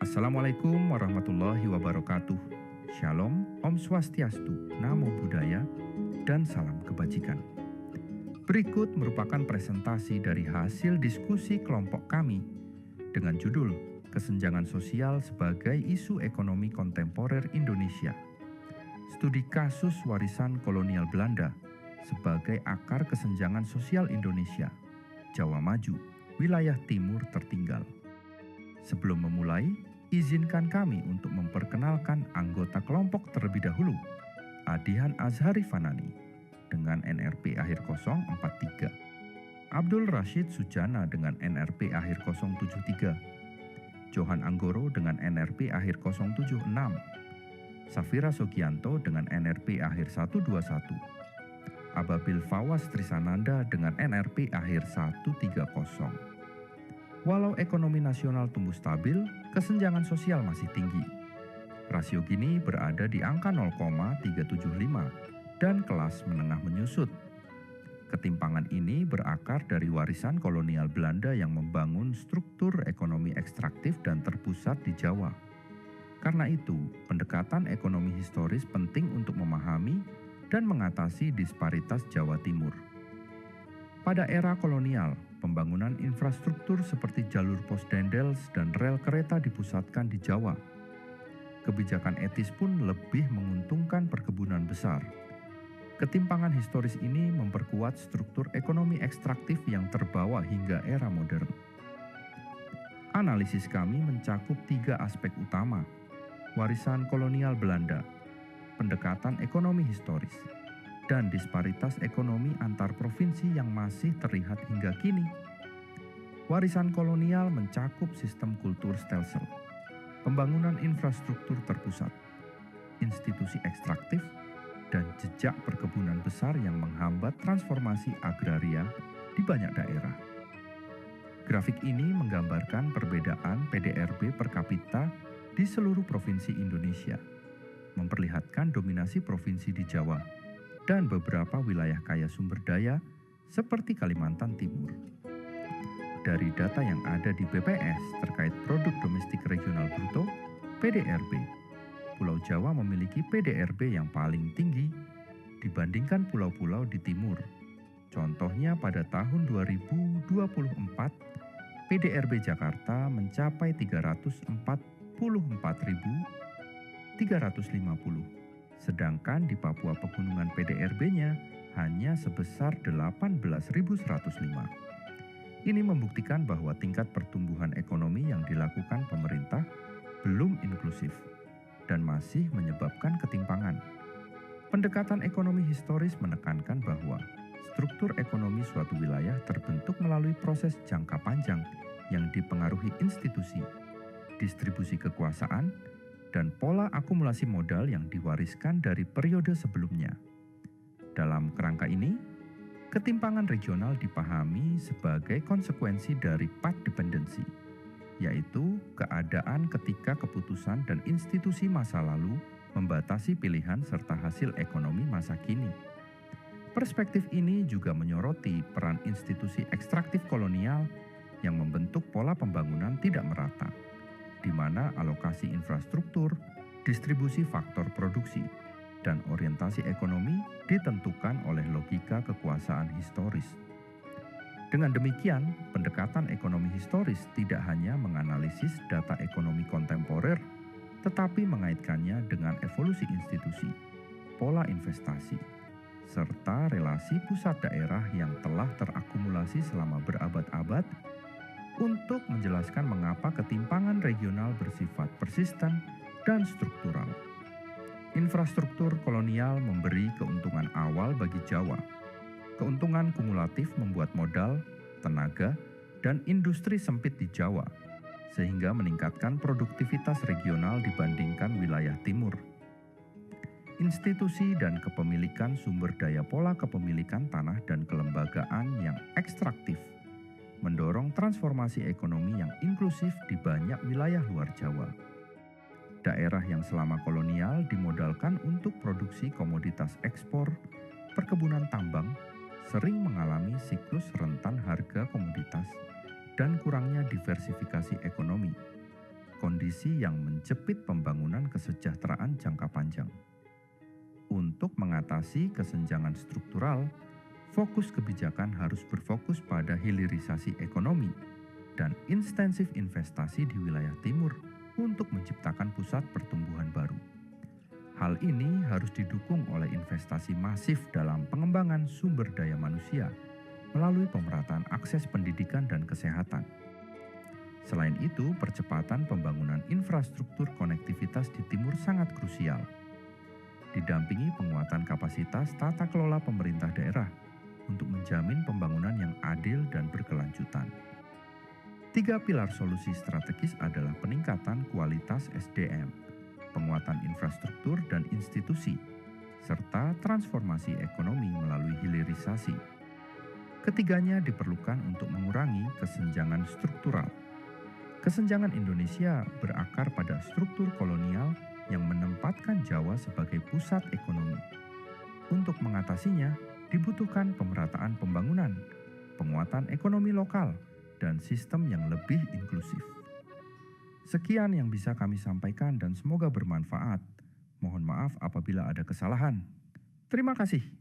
Assalamualaikum warahmatullahi wabarakatuh. Shalom, Om Swastiastu, Namo Buddhaya, dan salam kebajikan. Berikut merupakan presentasi dari hasil diskusi kelompok kami dengan judul Kesenjangan Sosial sebagai Isu Ekonomi Kontemporer Indonesia. Studi kasus warisan kolonial Belanda sebagai akar kesenjangan sosial Indonesia, Jawa Maju, wilayah timur tertinggal. Sebelum memulai, izinkan kami untuk memperkenalkan anggota kelompok terlebih dahulu, Adihan Azhari Fanani dengan NRP akhir 043, Abdul Rashid Sujana dengan NRP akhir 073, Johan Anggoro dengan NRP akhir 076, Safira Sogianto dengan NRP akhir 121, Ababil Fawaz Trisananda dengan NRP akhir 130. Walau ekonomi nasional tumbuh stabil, kesenjangan sosial masih tinggi. Rasio Gini berada di angka 0,375 dan kelas menengah menyusut. Ketimpangan ini berakar dari warisan kolonial Belanda yang membangun struktur ekonomi ekstraktif dan terpusat di Jawa. Karena itu, pendekatan ekonomi historis penting untuk memahami dan mengatasi disparitas Jawa Timur. Pada era kolonial, pembangunan infrastruktur seperti jalur pos Dendels dan rel kereta dipusatkan di Jawa. Kebijakan etis pun lebih menguntungkan perkebunan besar. Ketimpangan historis ini memperkuat struktur ekonomi ekstraktif yang terbawa hingga era modern. Analisis kami mencakup 3 aspek utama: warisan kolonial Belanda, pendekatan ekonomi historis, dan disparitas ekonomi antar provinsi yang masih terlihat hingga kini. Warisan kolonial mencakup sistem kultur stelsel, pembangunan infrastruktur terpusat, institusi ekstraktif, dan jejak perkebunan besar yang menghambat transformasi agraria di banyak daerah. Grafik ini menggambarkan perbedaan PDRB per kapita di seluruh provinsi Indonesia, memperlihatkan dominasi provinsi di Jawa dan beberapa wilayah kaya sumber daya seperti Kalimantan Timur. Dari data yang ada di BPS terkait produk domestik regional bruto (PDRB), Pulau Jawa memiliki PDRB yang paling tinggi dibandingkan pulau-pulau di timur. Contohnya pada tahun 2024, PDRB Jakarta mencapai 344.350. Sedangkan di Papua Pegunungan PDRB-nya hanya sebesar 18.105. Ini membuktikan bahwa tingkat pertumbuhan ekonomi yang dilakukan pemerintah belum inklusif dan masih menyebabkan ketimpangan. Pendekatan ekonomi historis menekankan bahwa struktur ekonomi suatu wilayah terbentuk melalui proses jangka panjang yang dipengaruhi institusi, distribusi kekuasaan, dan pola akumulasi modal yang diwariskan dari periode sebelumnya. Dalam kerangka ini, ketimpangan regional dipahami sebagai konsekuensi dari path dependency, yaitu keadaan ketika keputusan dan institusi masa lalu membatasi pilihan serta hasil ekonomi masa kini. Perspektif ini juga menyoroti peran institusi ekstraktif kolonial yang membentuk pola pembangunan tidak merata, di mana alokasi infrastruktur, distribusi faktor produksi, dan orientasi ekonomi ditentukan oleh logika kekuasaan historis. Dengan demikian, pendekatan ekonomi historis tidak hanya menganalisis data ekonomi kontemporer, tetapi mengaitkannya dengan evolusi institusi, pola investasi, serta relasi pusat daerah yang telah terakumulasi selama berabad-abad untuk menjelaskan mengapa ketimpangan regional bersifat persisten dan struktural. Infrastruktur kolonial memberi keuntungan awal bagi Jawa. Keuntungan kumulatif membuat modal, tenaga, dan industri sempit di Jawa, sehingga meningkatkan produktivitas regional dibandingkan wilayah timur. Institusi dan kepemilikan sumber daya pola kepemilikan tanah dan kelembagaan yang ekstraktif mendorong transformasi ekonomi yang inklusif di banyak wilayah luar Jawa. Daerah yang selama kolonial dimodalkan untuk produksi komoditas ekspor, perkebunan tambang, sering mengalami siklus rentan harga komoditas dan kurangnya diversifikasi ekonomi. kondisi yang menjepit pembangunan kesejahteraan jangka panjang. Untuk mengatasi kesenjangan struktural, fokus kebijakan harus berfokus pada hilirisasi ekonomi dan intensif investasi di wilayah timur untuk menciptakan pusat pertumbuhan baru. Hal ini harus didukung oleh investasi masif dalam pengembangan sumber daya manusia melalui pemerataan akses pendidikan dan kesehatan. Selain itu, percepatan pembangunan infrastruktur konektivitas di timur sangat krusial. Didampingi penguatan kapasitas tata kelola pemerintah daerah untuk menjamin pembangunan yang adil dan berkelanjutan. 3 pilar solusi strategis adalah peningkatan kualitas SDM, penguatan infrastruktur dan institusi, serta transformasi ekonomi melalui hilirisasi. Ketiganya diperlukan untuk mengurangi kesenjangan struktural. Kesenjangan Indonesia berakar pada struktur kolonial yang menempatkan Jawa sebagai pusat ekonomi. Untuk mengatasinya, dibutuhkan pemerataan pembangunan, penguatan ekonomi lokal, dan sistem yang lebih inklusif. Sekian yang bisa kami sampaikan dan semoga bermanfaat. Mohon maaf apabila ada kesalahan. Terima kasih.